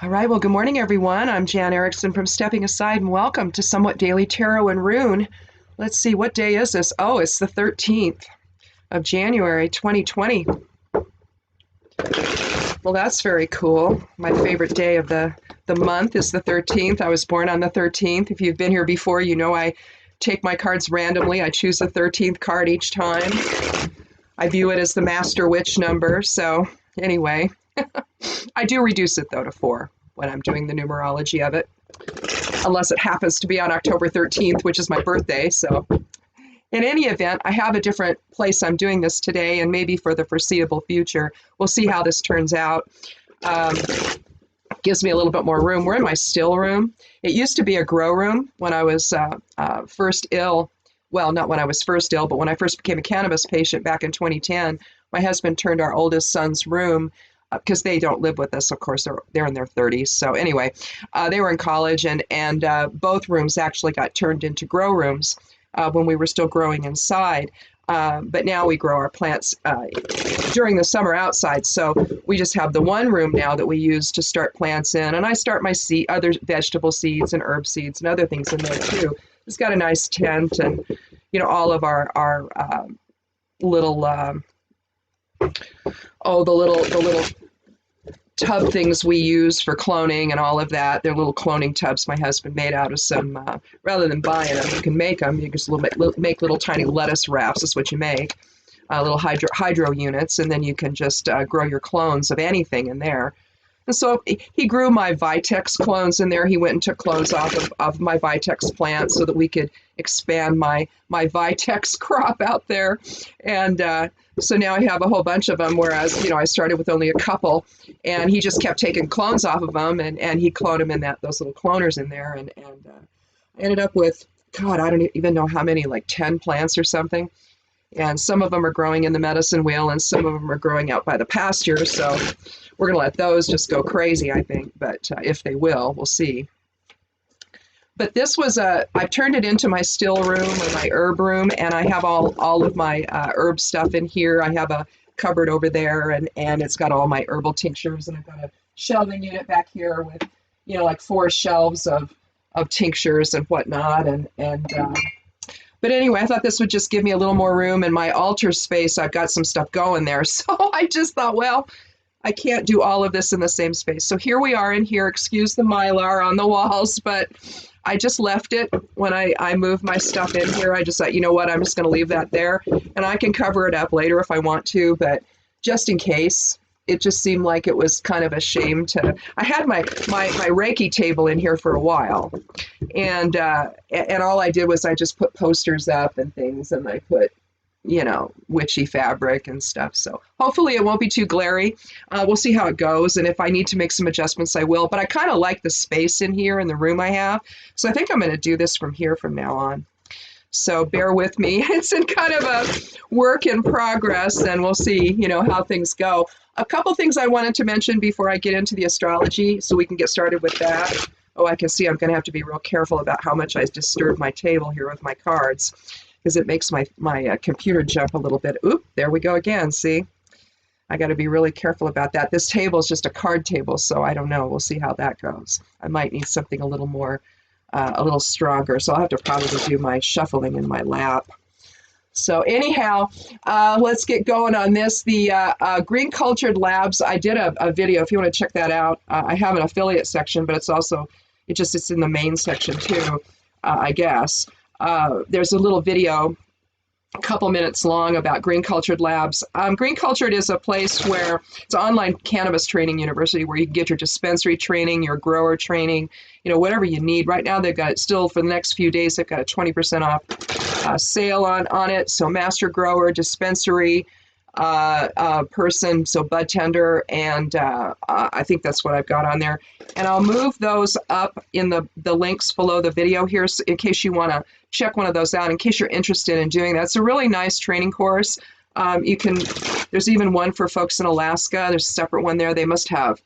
All right, well, good morning, everyone. I'm Jan Erickson from Stepping Aside, and welcome to Somewhat Daily Tarot and Rune. Let's see, what day is this? Oh, it's the 13th of January, 2020. Well, that's very cool. My favorite day of the month is the 13th. I was born on the 13th. If you've been here before, you know I take my cards randomly. I choose the 13th card each time. I view it as the master witch number, so anyway. I do reduce it, though, to 4 when I'm doing the numerology of it, unless it happens to be on October 13th, which is my birthday. So in any event, I have a different place I'm doing this today, and maybe for the foreseeable future. We'll see how this turns out. Gives me a little bit more room. We're in my still room. It used to be a grow room when I was first ill. Well, not when I was first ill, but when I first became a cannabis patient back in 2010, my husband turned our oldest son's room, because they don't live with us, of course, they're in their 30s. So anyway, they were in college, and both rooms actually got turned into grow rooms when we were still growing inside. But now we grow our plants during the summer outside. So we just have the one room now that we use to start plants in. And I start my other vegetable seeds and herb seeds and other things in there too. It's got a nice tent, and all of our little the little tub things we use for cloning and all of that. They're little cloning tubs my husband made out of some, rather than buying them, you can make them. You just make little tiny lettuce wraps. That's what you make. Little hydro units, and then you can just grow your clones of anything in there. And so he grew my Vitex clones in there. He went and took clones off of my Vitex plant so that we could expand my Vitex crop out there. And so now I have a whole bunch of them, whereas, I started with only a couple, and he just kept taking clones off of them, and he cloned them in those little cloners in there. And I ended up with, God, I don't even know how many, like 10 plants or something. And some of them are growing in the medicine wheel, and some of them are growing out by the pasture. So we're going to let those just go crazy, I think. But if they will, we'll see. But this was I've turned it into my still room or my herb room, and I have all of my herb stuff in here. I have a cupboard over there, and it's got all my herbal tinctures, and I've got a shelving unit back here with, like 4 shelves of tinctures and whatnot. But anyway, I thought this would just give me a little more room. In my altar space, I've got some stuff going there. So I just thought, well, I can't do all of this in the same space. So here we are in here. Excuse the mylar on the walls, but I just left it when I moved my stuff in here. I just thought, you know what, I'm just going to leave that there, and I can cover it up later if I want to, but just in case. It just seemed like it was kind of a shame to. I had my Reiki table in here for a while, and all I did was I just put posters up and things, and I put, witchy fabric and stuff. So hopefully it won't be too glary. We'll see how it goes, and if I need to make some adjustments, I will. But I kind of like the space in here in the room I have, so I think I'm going to do this from here from now on. So bear with me. It's in kind of a work in progress, and we'll see, how things go. A couple things I wanted to mention before I get into the astrology, so we can get started with that. Oh, I can see I'm going to have to be real careful about how much I disturb my table here with my cards, because it makes my computer jump a little bit. Oop, there we go again, see? I got to be really careful about that. This table is just a card table, so I don't know. We'll see how that goes. I might need something a little more, a little stronger, so I'll have to probably do my shuffling in my lap. So anyhow, let's get going on this. The Green Cultured Labs, I did a video, if you want to check that out. I have an affiliate section, but it's in the main section too, I guess. There's a little video, a couple minutes long, about Green Cultured Labs. Green Cultured is a place where it's an online cannabis training university where you can get your dispensary training, your grower training, whatever you need. Right now they've got it still for the next few days. They've got a 20% off sale on it. So master grower, dispensary person, so bud tender, and I think that's what I've got on there. And I'll move those up in the links below the video here, so in case you want to check one of those out, in case you're interested in doing that. It's a really nice training course. There's even one for folks in Alaska. There's a separate one there. They must have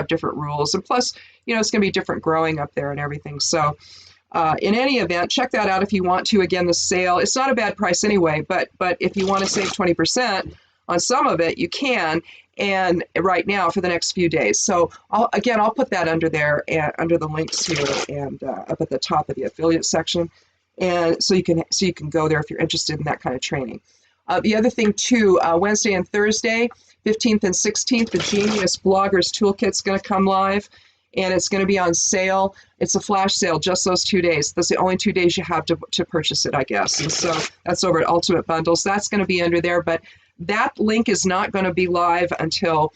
different rules, and plus, it's going to be different growing up there and everything. So in any event, check that out if you want to. Again, the sale, it's not a bad price anyway, but if you want to save 20%, On some of it, you can, and right now for the next few days. So I'll put that under there, and under the links here, and up at the top of the affiliate section, and so you can go there if you're interested in that kind of training. The other thing too, Wednesday and Thursday, 15th and 16th, the Genius Bloggers Toolkit's going to come live, and it's going to be on sale. It's a flash sale, just those 2 days. That's the only 2 days you have to purchase it, I guess. And so that's over at Ultimate Bundles. That's going to be under there, but that link is not going to be live until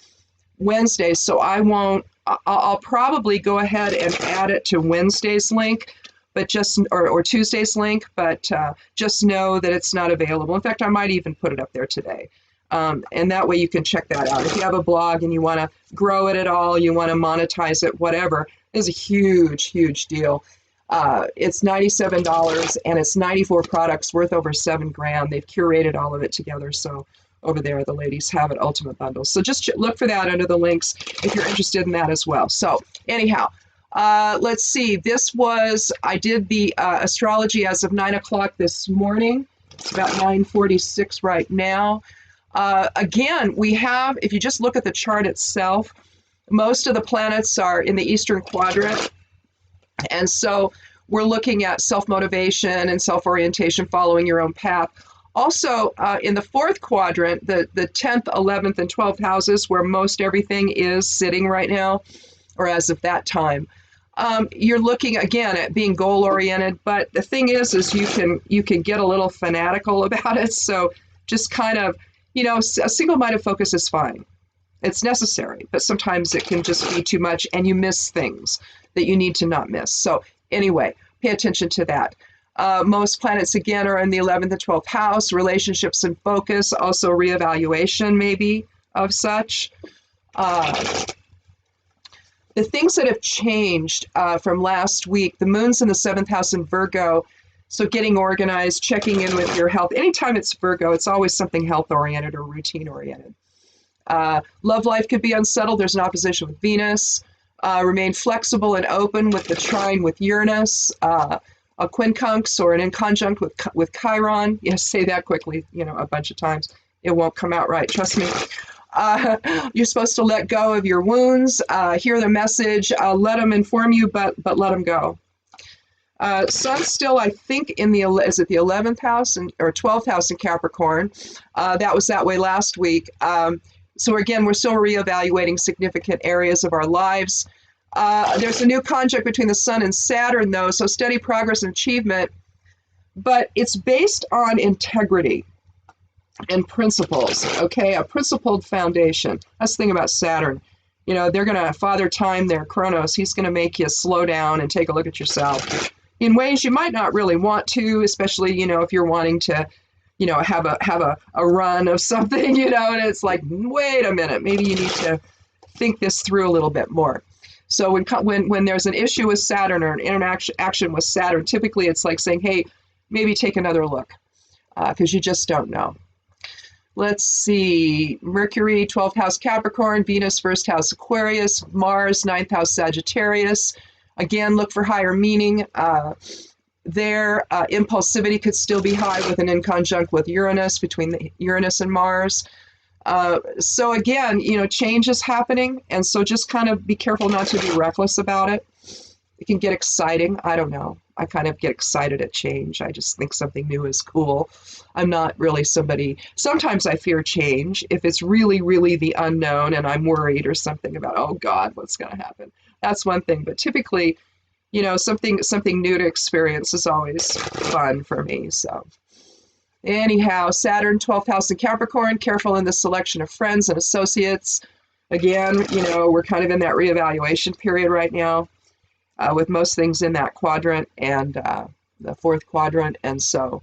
Wednesday, so I'll probably go ahead and add it to Wednesday's link, but or Tuesday's link, but just know that it's not available. In fact, I might even put it up there today. And that way you can check that out. If you have a blog and you want to grow it at all, you want to monetize it, whatever, it's a huge, huge deal. It's $97 and it's 94 products worth over $7,000. They've curated all of it together. So over there, the ladies have it, Ultimate Bundles. So just look for that under the links if you're interested in that as well. So anyhow, let's see. I did the astrology as of 9 o'clock this morning. It's about 9:46 right now. Again, we have, if you just look at the chart itself, most of the planets are in the Eastern Quadrant. And so we're looking at self-motivation and self-orientation, following your own path. Also, in the fourth quadrant, the 10th, 11th, and 12th houses, where most everything is sitting right now, or as of that time, you're looking again at being goal-oriented. But the thing is you can get a little fanatical about it. So just kind of, a single-minded focus is fine. It's necessary, but sometimes it can just be too much and you miss things that you need to not miss. So anyway, pay attention to that. Most planets, again, are in the 11th and 12th house, relationships and focus, also reevaluation maybe of such. The things that have changed from last week, the moon's in the 7th house in Virgo, so getting organized, checking in with your health. Anytime it's Virgo, it's always something health-oriented or routine-oriented. Love life could be unsettled. There's an opposition with Venus. Remain flexible and open with the trine with Uranus. A quincunx or an inconjunct with Chiron. Yes, say that quickly, a bunch of times. It won't come out right, trust me. You're supposed to let go of your wounds, hear the message, let them inform you, but let them go. Sun's still, I think, is it the 11th house or 12th house in Capricorn? That was that way last week. So again, we're still reevaluating significant areas of our lives. There's a new conjunct between the Sun and Saturn, though, so steady progress and achievement, but it's based on integrity and principles, okay? A principled foundation. That's the thing about Saturn. They're going to, Father Time there, Kronos, he's going to make you slow down and take a look at yourself in ways you might not really want to, especially, if you're wanting to, have a run of something, and it's like, wait a minute, maybe you need to think this through a little bit more. So when there's an issue with Saturn or an interaction with Saturn, typically it's like saying, hey, maybe take another look, because you just don't know. Let's see, Mercury, 12th house Capricorn, Venus, 1st house Aquarius, Mars, 9th house Sagittarius. Again, look for higher meaning. Their impulsivity could still be high with an inconjunct with Uranus, between the Uranus and Mars. So again, change is happening, and so just kind of be careful not to be reckless about it. It can get exciting. I don't know. I kind of get excited at change. I just think something new is cool. I'm not really somebody, sometimes I fear change. If it's really, really the unknown and I'm worried or something about, oh God, what's going to happen? That's one thing. But typically, something new to experience is always fun for me. So anyhow, Saturn, 12th house in Capricorn, careful in the selection of friends and associates. Again, we're kind of in that reevaluation period right now with most things in that quadrant and the fourth quadrant. And so,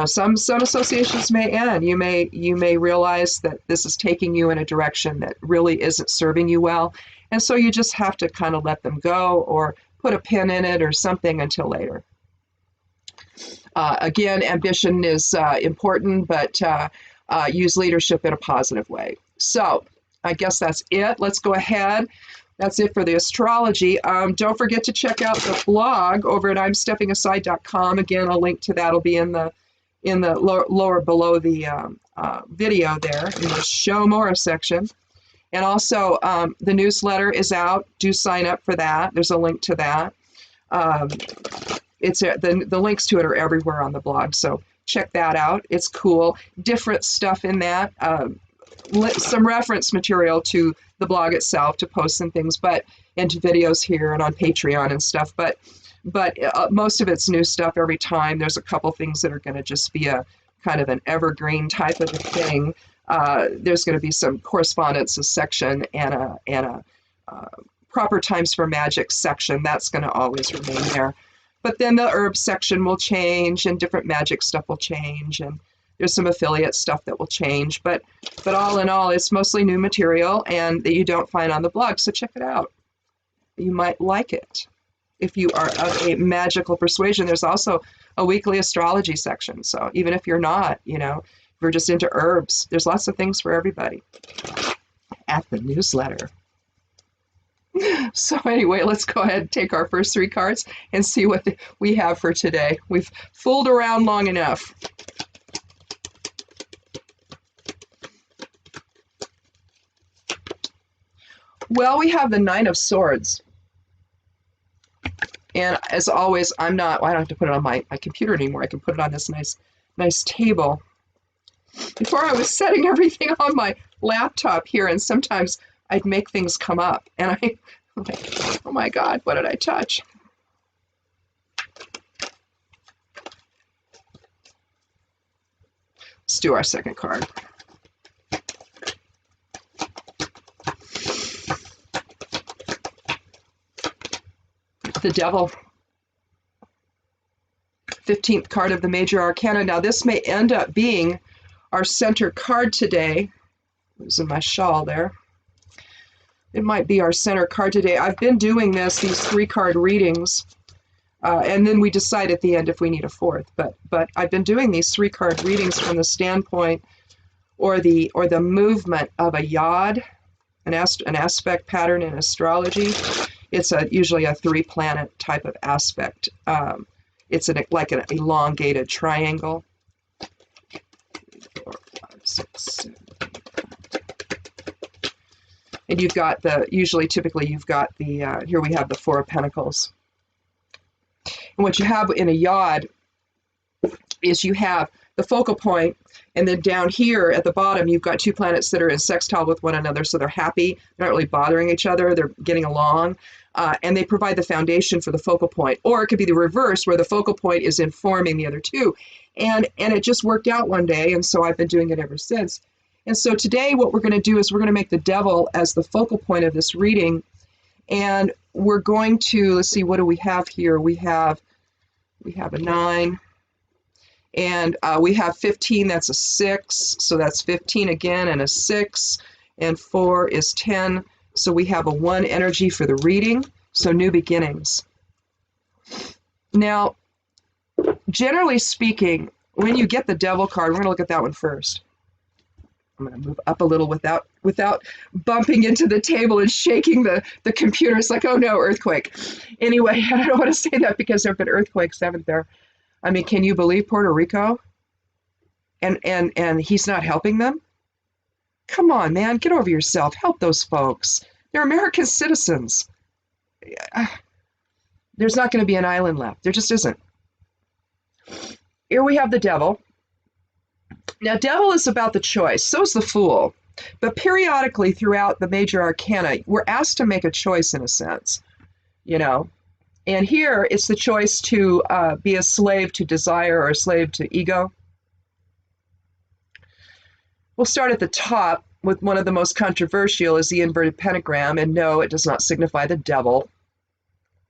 some associations may end. You may realize that this is taking you in a direction that really isn't serving you well. And so you just have to kind of let them go or put a pin in it or something until later. Again, ambition is important, but use leadership in a positive way. So I guess that's it. Let's go ahead. That's it for the astrology. Don't forget to check out the blog over at imsteppingaside.com. Again, a link to that will be in the in the lower below the video there in the Show More section. And also the newsletter is out. Do sign up for that. There's a link to that. The links to it are everywhere on the blog, so check that out. It's cool. Different stuff in that. Some reference material to the blog itself to posts and things, but into videos here and on Patreon and stuff. But most of it's new stuff every time. There's a couple things that are going to just be a kind of an evergreen type of a thing. There's going to be some correspondence section and a proper times for magic section. That's going to always remain there. But then the herb section will change, and different magic stuff will change, and there's some affiliate stuff that will change. But all in all, it's mostly new material and that you don't find on the blog. So check it out. You might like it. If you are of a magical persuasion, there's also a weekly astrology section. So even if you're not, if you're just into herbs, there's lots of things for everybody at the newsletter. So anyway, let's go ahead and take our first 3 cards and see what we have for today. We've fooled around long enough. Well, we have the 9 of Swords. And as always, I don't have to put it on my computer anymore. I can put it on this nice table. Before I was setting everything on my laptop here, and sometimes I'd make things come up, and I'm like, oh my God, what did I touch? Let's do our second card. The Devil. 15th card of the Major Arcana. Now this may end up being our center card today. It was in my shawl there. It might be our center card today. I've been doing these 3-card readings, and then we decide at the end if we need a 4th. But I've been doing these 3-card readings from the standpoint or the movement of a yod, an aspect pattern in astrology. It's usually a 3-planet type of aspect. It's like an elongated triangle. 4, 5, 6, 7. And you've got typically you've got the, here we have the 4 of Pentacles. And what you have in a yod is you have the focal point, and then down here at the bottom, you've got 2 planets that are in sextile with one another, so they're happy, they're not really bothering each other, they're getting along, and they provide the foundation for the focal point. Or it could be the reverse, where the focal point is informing the other 2. And it just worked out one day, and so I've been doing it ever since. And so today what we're going to do is we're going to make the Devil as the focal point of this reading. And we're going to, let's see, what do we have here? We have a 9. And we have 15, that's a 6. So that's 15 again, and a 6. And 4 is 10. So we have a 1 energy for the reading. So new beginnings. Now, generally speaking, when you get the Devil card, we're going to look at that one first. I'm going to move up a little without bumping into the table and shaking the computer. It's like, oh no, earthquake. Anyway, I don't want to say that because there have been earthquakes, haven't there? I mean, can you believe Puerto Rico? And he's not helping them? Come on, man, get over yourself. Help those folks. They're American citizens. There's not going to be an island left. There just isn't. Here we have the Devil. Now, Devil is about the choice. So is the Fool. But periodically throughout the Major Arcana, we're asked to make a choice in a sense, And here it's the choice to be a slave to desire or a slave to ego. We'll start at the top with one of the most controversial is the inverted pentagram. And no, it does not signify the devil,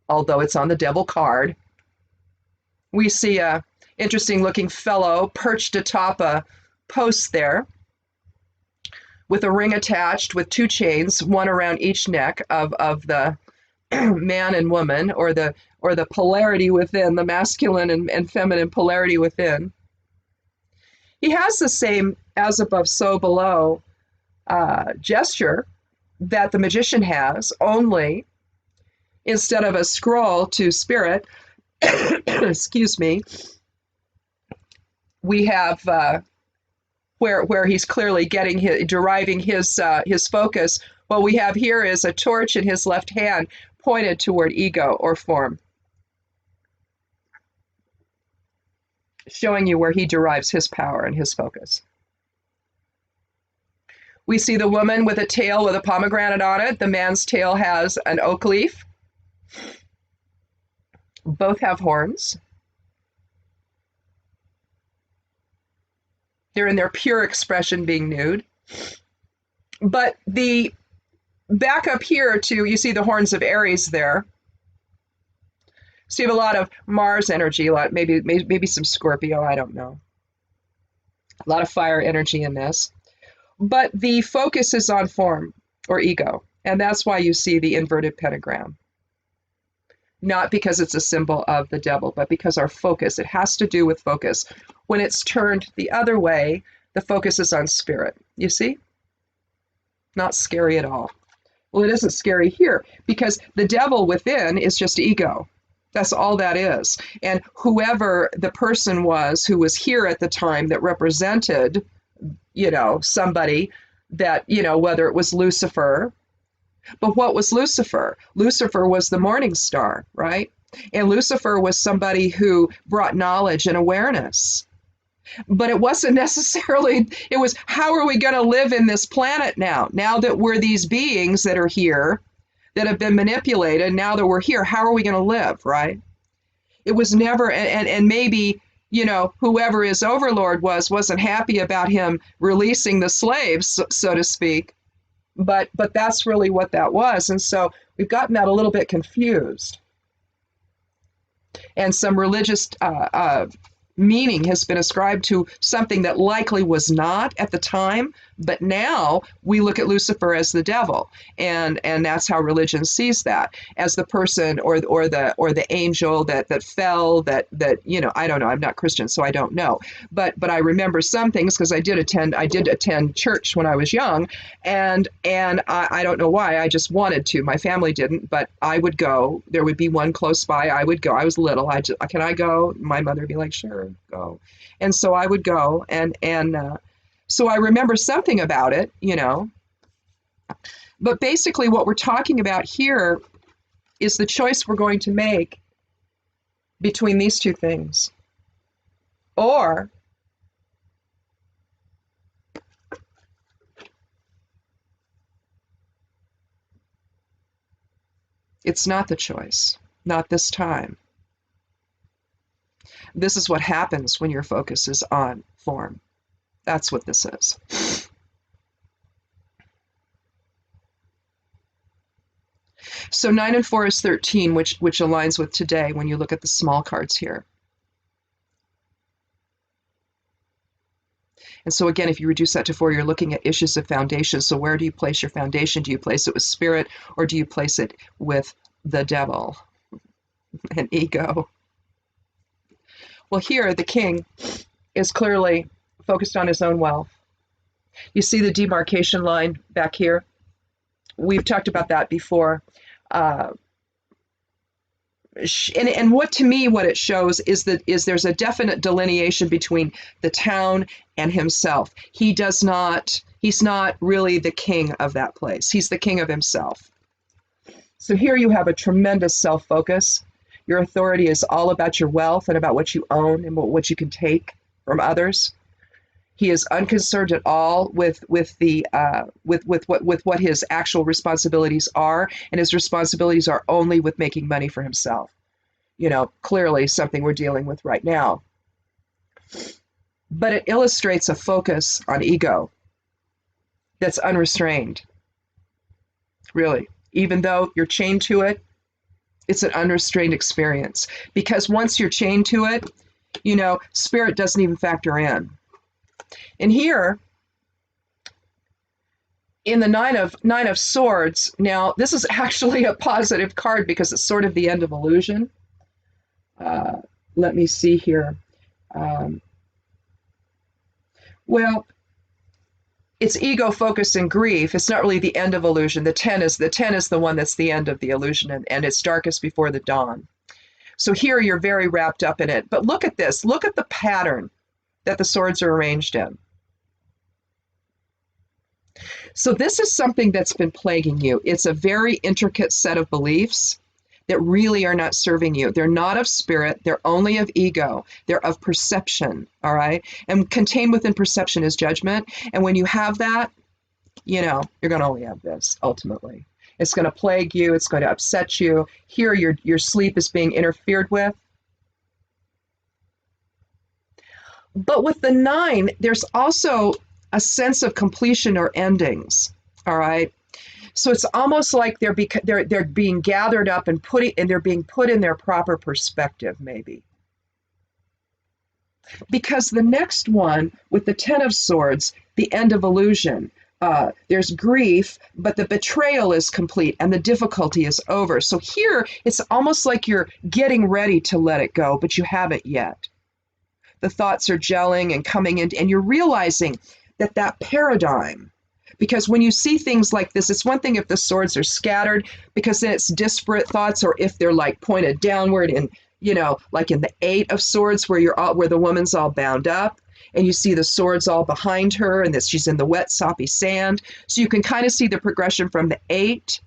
although it's on the Devil card. We see a interesting looking fellow perched atop a post there with a ring attached with 2 chains, one around each neck of the man and woman, or the polarity within, the masculine and feminine polarity within. He has the same as above, so below gesture that the magician has, only instead of a scroll to spirit, excuse me, We have where he's clearly deriving his focus. What we have here is a torch in his left hand pointed toward ego or form, showing you where he derives his power and his focus. We see the woman with a tail with a pomegranate on it. The man's tail has an oak leaf. Both have horns. They're in their pure expression, being nude. But the back up here to, you see the horns of Aries there. So you have a lot of Mars energy, maybe some Scorpio, I don't know. A lot of fire energy in this. But the focus is on form or ego, and that's why you see the inverted pentagram. Not because it's a symbol of the devil, but because our focus, it has to do with focus. When it's turned the other way, the focus is on spirit. You see? Not scary at all. Well, it isn't scary here because the devil within is just ego. That's all that is. And whoever the person was who was here at the time that represented, somebody that, whether it was Lucifer. But what was Lucifer? Lucifer was the morning star, right? And Lucifer was somebody who brought knowledge and awareness. But it wasn't necessarily, it was, how are we going to live in this planet now? Now that we're these beings that are here, that have been manipulated, now that we're here, how are we going to live, right? It was never, and maybe, whoever his overlord wasn't happy about him releasing the slaves, so to speak. But that's really what that was. And so we've gotten that a little bit confused. And some religious meaning has been ascribed to something that likely was not at the time, but now we look at Lucifer as the devil, and that's how religion sees that, as the person or the angel that fell, that I don't know, I'm not Christian, so I don't know, but I remember some things because I did attend church when I was young, and I don't know why, I just wanted to. My family didn't, but I would go. There would be one close by. I would go. I was little. Can I go? My mother would be like, sure, go. And so I would go, and so I remember something about it, But basically what we're talking about here is the choice we're going to make between these two things. Or it's not the choice, not this time. This is what happens when your focus is on form. That's what this is. So 9 and 4 is 13, which aligns with today when you look at the small cards here. And so again, if you reduce that to 4, you're looking at issues of foundation. So where do you place your foundation? Do you place it with spirit, or do you place it with the devil and ego? Well, here the king is clearly focused on his own wealth. You see the demarcation line back here? We've talked about that before. And what to me, what it shows is there's a definite delineation between the town and himself. He's not really the king of that place. He's the king of himself. So here you have a tremendous self-focus. Your authority is all about your wealth and about what you own and what you can take from others. He is unconcerned at all with what his actual responsibilities are, and his responsibilities are only with making money for himself. Clearly something we're dealing with right now. But it illustrates a focus on ego that's unrestrained. Really, even though you're chained to it, it's an unrestrained experience, because once you're chained to it, spirit doesn't even factor in. And here, in the nine of Swords, now this is actually a positive card because it's sort of the end of illusion. Let me see here. Well, it's ego, focus, and grief. It's not really the end of illusion. The 10 is the one that's the end of the illusion, and it's darkest before the dawn. So here you're very wrapped up in it. But look at this. Look at the pattern that the swords are arranged in. So this is something that's been plaguing you. It's a very intricate set of beliefs that really are not serving you. They're not of spirit. They're only of ego. They're of perception, all right? And contained within perception is judgment. And when you have that, you know, you're going to only have this ultimately. It's going to plague you. It's going to upset you. Here, your sleep is being interfered with. But with the 9, there's also a sense of completion or endings, all right? So it's almost like they're being gathered up and they're being put in their proper perspective, maybe. Because the next one, with the 10 of Swords, the end of illusion, there's grief, but the betrayal is complete and the difficulty is over. So here, it's almost like you're getting ready to let it go, but you haven't yet. The thoughts are gelling and coming in, and you're realizing that paradigm, because when you see things like this, it's one thing if the swords are scattered, because then it's disparate thoughts, or if they're like pointed downward, and you know, like in the 8 of Swords, where the woman's all bound up, and you see the swords all behind her, and that she's in the wet, soppy sand. So you can kind of see the progression from the 8.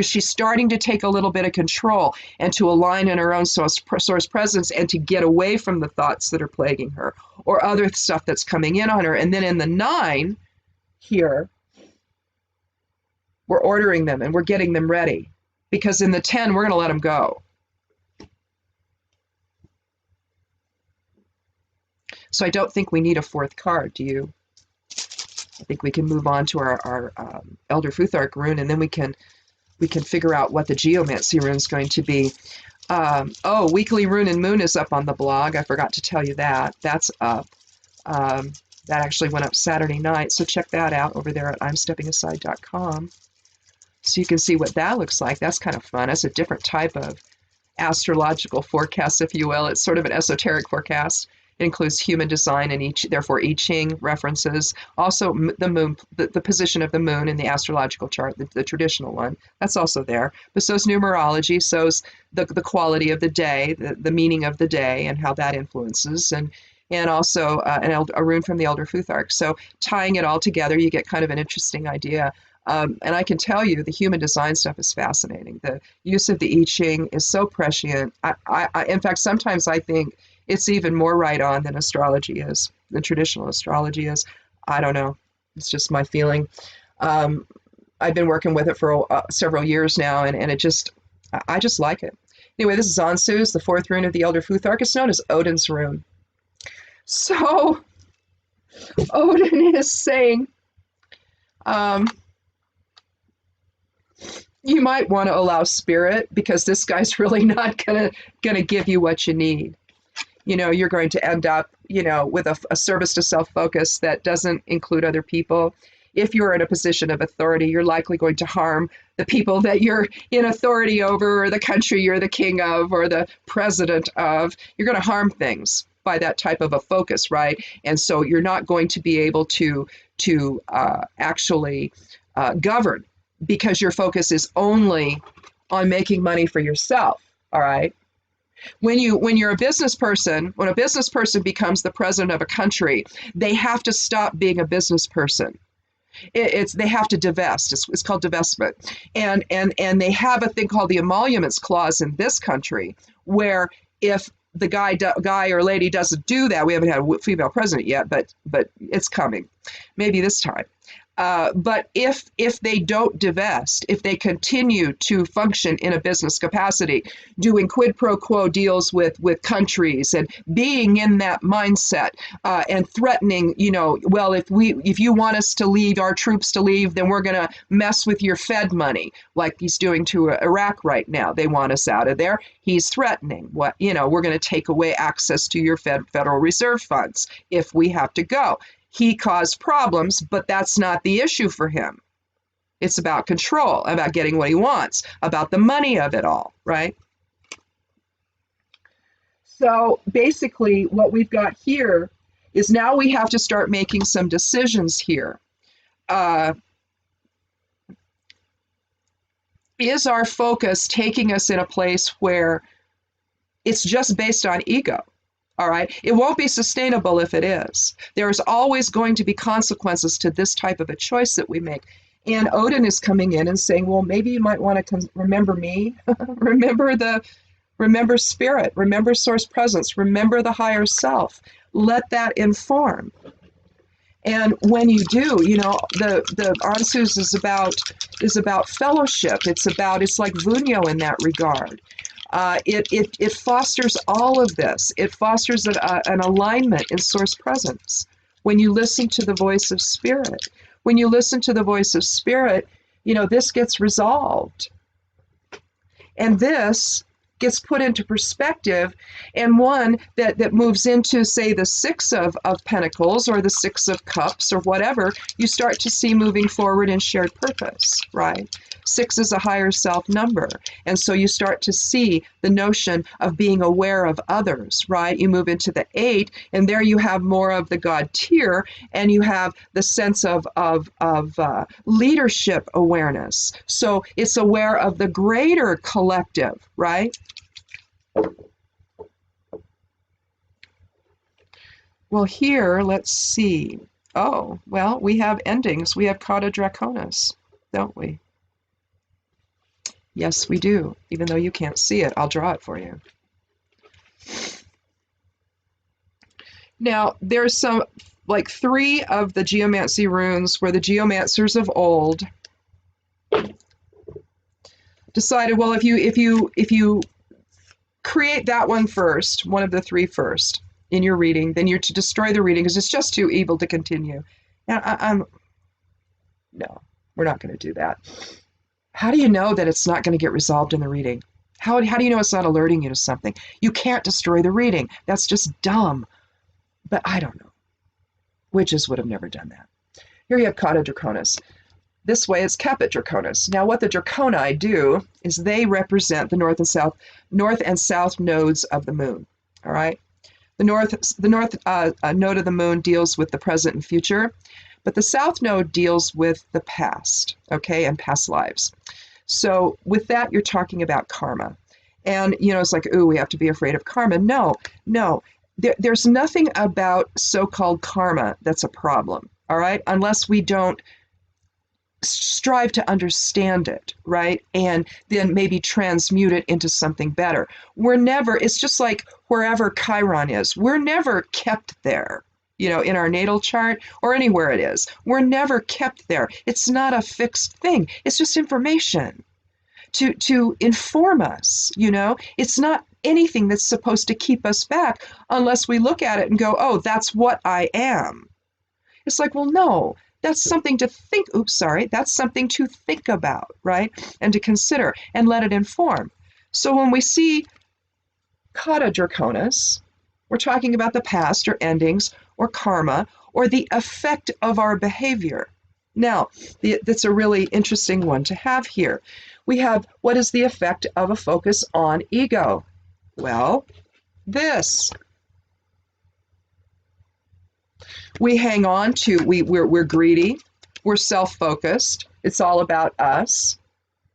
She's starting to take a little bit of control and to align in her own source presence, and to get away from the thoughts that are plaguing her or other stuff that's coming in on her. And then in the 9 here, we're ordering them and we're getting them ready, because in the 10, we're going to let them go. So I don't think we need a 4th card, do you? I think we can move on to our Elder Futhark rune, and then we can figure out what the geomancy rune is going to be. Weekly Rune and Moon is up on the blog. I forgot to tell you that. That's up. That actually went up Saturday night, so check that out over there at imsteppingaside.com. So you can see what that looks like. That's kind of fun. That's a different type of astrological forecast, if you will. It's sort of an esoteric forecast. It includes human design and therefore I Ching references. Also, the moon, the position of the moon in the astrological chart, the traditional one, that's also there. But so's numerology, so's the quality of the day, the meaning of the day, and how that influences, and also a rune from the Elder Futhark. So tying it all together, you get kind of an interesting idea. And I can tell you, the human design stuff is fascinating. The use of the I Ching is so prescient. In fact, sometimes I think it's even more right on than astrology is, than traditional astrology is. I don't know. It's just my feeling. I've been working with it for several years now, and I just like it. Anyway, this is Ansu's, the 4th rune of the Elder Futhark. It's known as Odin's rune. So, Odin is saying, you might want to allow spirit, because this guy's really not gonna give you what you need. You know, you're going to end up, you know, with a service to self-focus that doesn't include other people. If you're in a position of authority, you're likely going to harm the people that you're in authority over, or the country you're the king of, or the president of. You're going to harm things by that type of a focus, right? And so you're not going to be able to actually govern, because your focus is only on making money for yourself, all right? When you're a business person, when a business person becomes the president of a country, they have to stop being a business person. They have to divest. It's called divestment, and they have a thing called the emoluments clause in this country, where if the guy or lady doesn't do that, we haven't had a female president yet, but it's coming, maybe this time. But if they don't divest, if they continue to function in a business capacity, doing quid pro quo deals with countries, and being in that mindset, and threatening, you know, well, if you want us to leave, our troops to leave, then we're going to mess with your Fed money, like he's doing to Iraq right now. They want us out of there. He's threatening, we're going to take away access to your Federal Reserve funds if we have to go. He caused problems, but that's not the issue for him. It's about control, about getting what he wants, about the money of it all, right? So basically what we've got here is now we have to start making some decisions here. Is our focus taking us in a place where it's just based on ego? All right. It won't be sustainable if it is. There's always going to be consequences to this type of a choice that we make. And Odin is coming in and saying, well, maybe you might want to remember me, remember spirit, remember source presence, remember the higher self. Let that inform. And when you do, you know, the Ansus is about fellowship. It's like Vunyo in that regard. It fosters all of this. It fosters an alignment in source presence. When you listen to the voice of spirit, when you listen to the voice of spirit, you know, this gets resolved. And this gets put into perspective, and one that moves into, say, the Six of Pentacles or the Six of Cups or whatever, you start to see moving forward in shared purpose, right? Six is a higher self number. And so you start to see the notion of being aware of others, right? You move into the Eight, and there you have more of the God tier, and you have the sense of leadership awareness. So it's aware of the greater collective, right? Well, here, let's see. Oh, well, we have endings. We have Cauda Draconis, don't we? Yes, we do. Even though you can't see it, I'll draw it for you. Now, there's some, like 3 of the geomancy runes where the geomancers of old decided, well, if you create that one first, one of the 3 first in your reading, then you're to destroy the reading because it's just too evil to continue. And no, we're not going to do that. How do you know that it's not going to get resolved in the reading? How do you know it's not alerting you to something? You can't destroy the reading. That's just dumb. But I don't know. Witches would have never done that. Here you have Cauda Draconis. This way it's Caput Draconis. Now what the Draconi do is they represent the north and south nodes of the moon. All right? The north node of the moon deals with the present and future, but the south node deals with the past, okay, and past lives. So with that, you're talking about karma. And, you know, it's like, ooh, we have to be afraid of karma. No. There's nothing about so-called karma that's a problem, all right, unless we don't strive to understand it, right, and then maybe transmute it into something better. It's just like wherever Chiron is, we're never kept there, you know, in our natal chart or anywhere it is. We're never kept there. It's not a fixed thing. It's just information to inform us, you know. It's not anything that's supposed to keep us back unless we look at it and go, oh, that's what I am. It's like, well, no, that's something to think, that's something to think about, right? And to consider and let it inform. So when we see Cauda Draconis, we're talking about the past or endings or karma or the effect of our behavior. Now, that's a really interesting one to have here. We have, what is the effect of a focus on ego? Well, this. We hang on to, we're greedy, we're self-focused, it's all about us.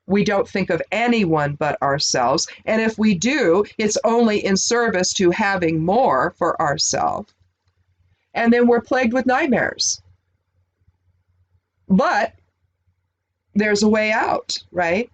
We don't think of anyone but ourselves. And if we do, it's only in service to having more for ourselves. And then we're plagued with nightmares. But there's a way out, right?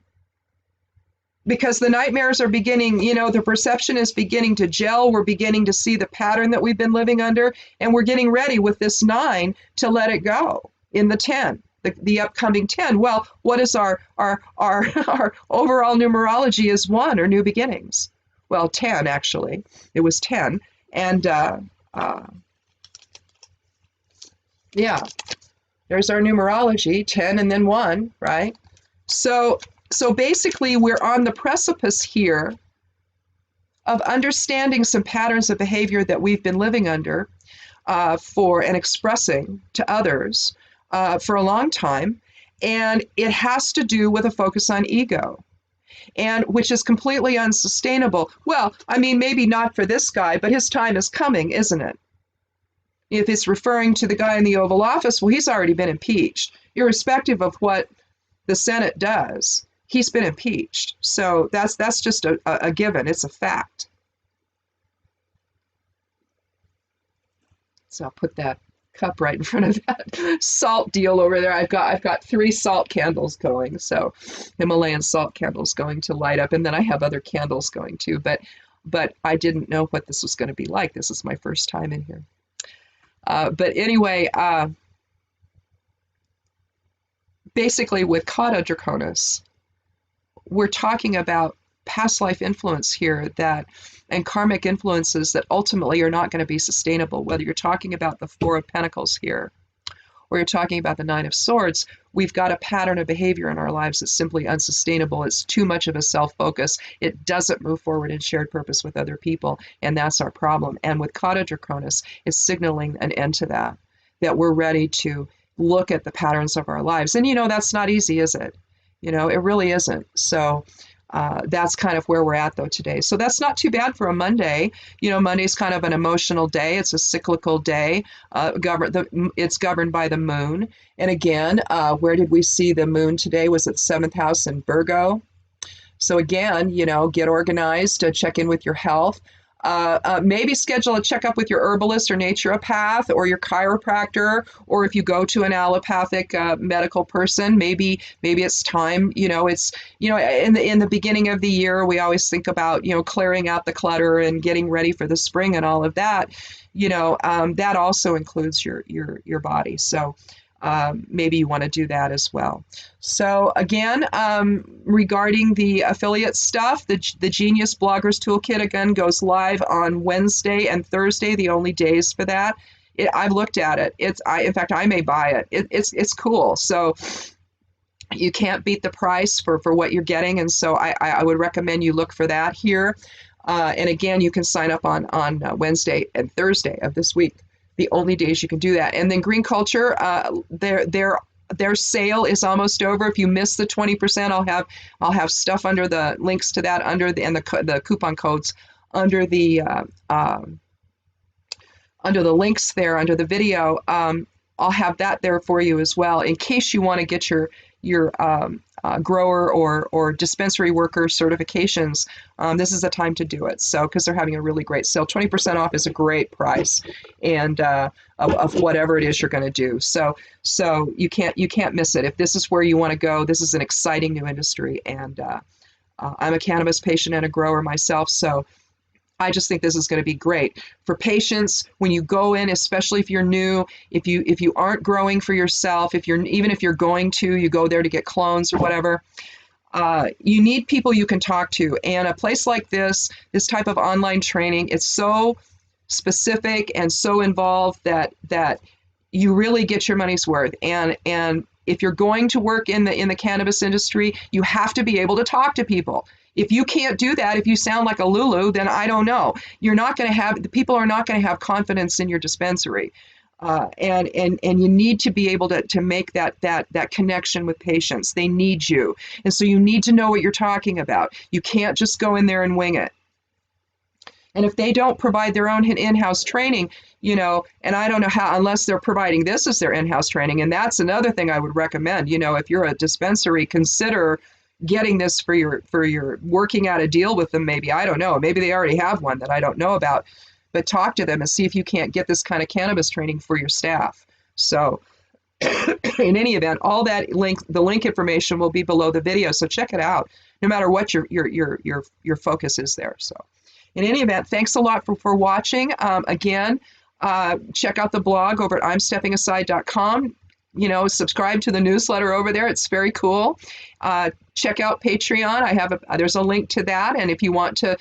Because the nightmares are beginning, you know, the perception is beginning to gel. We're beginning to see the pattern that we've been living under. And we're getting ready with this 9 to let it go in the 10. The upcoming 10. Well, what is our overall numerology is 1, or new beginnings. Well, 10 actually. It was 10. And yeah, there's our numerology, 10 and then 1, right? So basically we're on the precipice here of understanding some patterns of behavior that we've been living under and expressing to others for a long time, and it has to do with a focus on ego, and which is completely unsustainable. Well, I mean, maybe not for this guy, but his time is coming, isn't it? If it's referring to the guy in the Oval Office, well, he's already been impeached, irrespective of what the Senate does. He's been impeached. So that's just a given. It's a fact. So I'll put that cup right in front of that salt deal over there. I've got 3 salt candles going, so Himalayan salt candles going to light up, and then I have other candles going too. But I didn't know what this was going to be like. This is my first time in here. But anyway, basically with Cauda draconis, we're talking about past life influence here and karmic influences that ultimately are not going to be sustainable. Whether you're talking about the 4 of Pentacles here, or you're talking about the 9 of Swords, we've got a pattern of behavior in our lives that's simply unsustainable. It's too much of a self-focus. It doesn't move forward in shared purpose with other people, and that's our problem. And with Cauda draconis, it's signaling an end to that we're ready to look at the patterns of our lives. And, that's not easy, is it? It really isn't. So that's kind of where we're at, though, today. So that's not too bad for a Monday. Monday's kind of an emotional day. It's a cyclical day. It's governed by the moon. And again, where did we see the moon today? Was it 7th house in Virgo? So again, get organized, check in with your health. Maybe schedule a checkup with your herbalist or naturopath or your chiropractor, or if you go to an allopathic medical person, maybe it's time. It's in the beginning of the year, we always think about clearing out the clutter and getting ready for the spring and all of that. That also includes your body. So maybe you want to do that as well. So again, regarding the affiliate stuff, the Genius Bloggers Toolkit again goes live on Wednesday and Thursday, the only days for that. I've looked at it. In fact, I may buy it. It's cool. So you can't beat the price for what you're getting, and so I would recommend you look for that here. And again, you can sign up on Wednesday and Thursday of this week. The only days you can do that. And then Green Culture, their sale is almost over. If you miss the 20%, I'll have stuff under the links to that and the coupon codes under the links there under the video. I'll have that there for you as well in case you want to get your grower or dispensary worker certifications. This is the time to do it. So, because they're having a really great sale, 20% off is a great price, and of whatever it is you're going to do. So you can't miss it. If this is where you want to go, this is an exciting new industry, and I'm a cannabis patient and a grower myself, so I just think this is going to be great for patients when you go in, especially if you're new, if you aren't growing for yourself, even if you're going to, you go there to get clones or whatever. You need people you can talk to, and a place like this type of online training, it's so specific and so involved that you really get your money's worth. And if you're going to work in the cannabis industry, you have to be able to talk to people. If you can't do that, if you sound like a Lulu, then I don't know. The people are not going to have confidence in your dispensary. And you need to be able to make that connection with patients. They need you. And so you need to know what you're talking about. You can't just go in there and wing it. And if they don't provide their own in-house training, and I don't know how, unless they're providing this as their in-house training. And that's another thing I would recommend. If you're a dispensary, consider getting this for your working out a deal with them. Maybe, I don't know, maybe they already have one that I don't know about, but talk to them and see if you can't get this kind of cannabis training for your staff. So in any event, all that the link information will be below the video. So check it out, no matter what your focus is there. So in any event, thanks a lot for watching. Again, check out the blog over at imsteppingaside.com. Subscribe to the newsletter over there. It's very cool. Check out Patreon. There's a link to that. And if you want to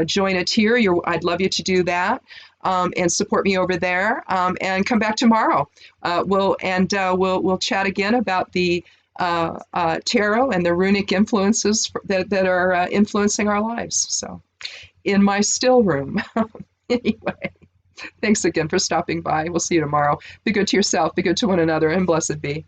join a tier, I'd love you to do that and support me over there. And come back tomorrow. We'll chat again about the tarot and the runic influences that are influencing our lives. So, in my still room. Anyway. Thanks again for stopping by. We'll see you tomorrow. Be good to yourself, be good to one another, and blessed be.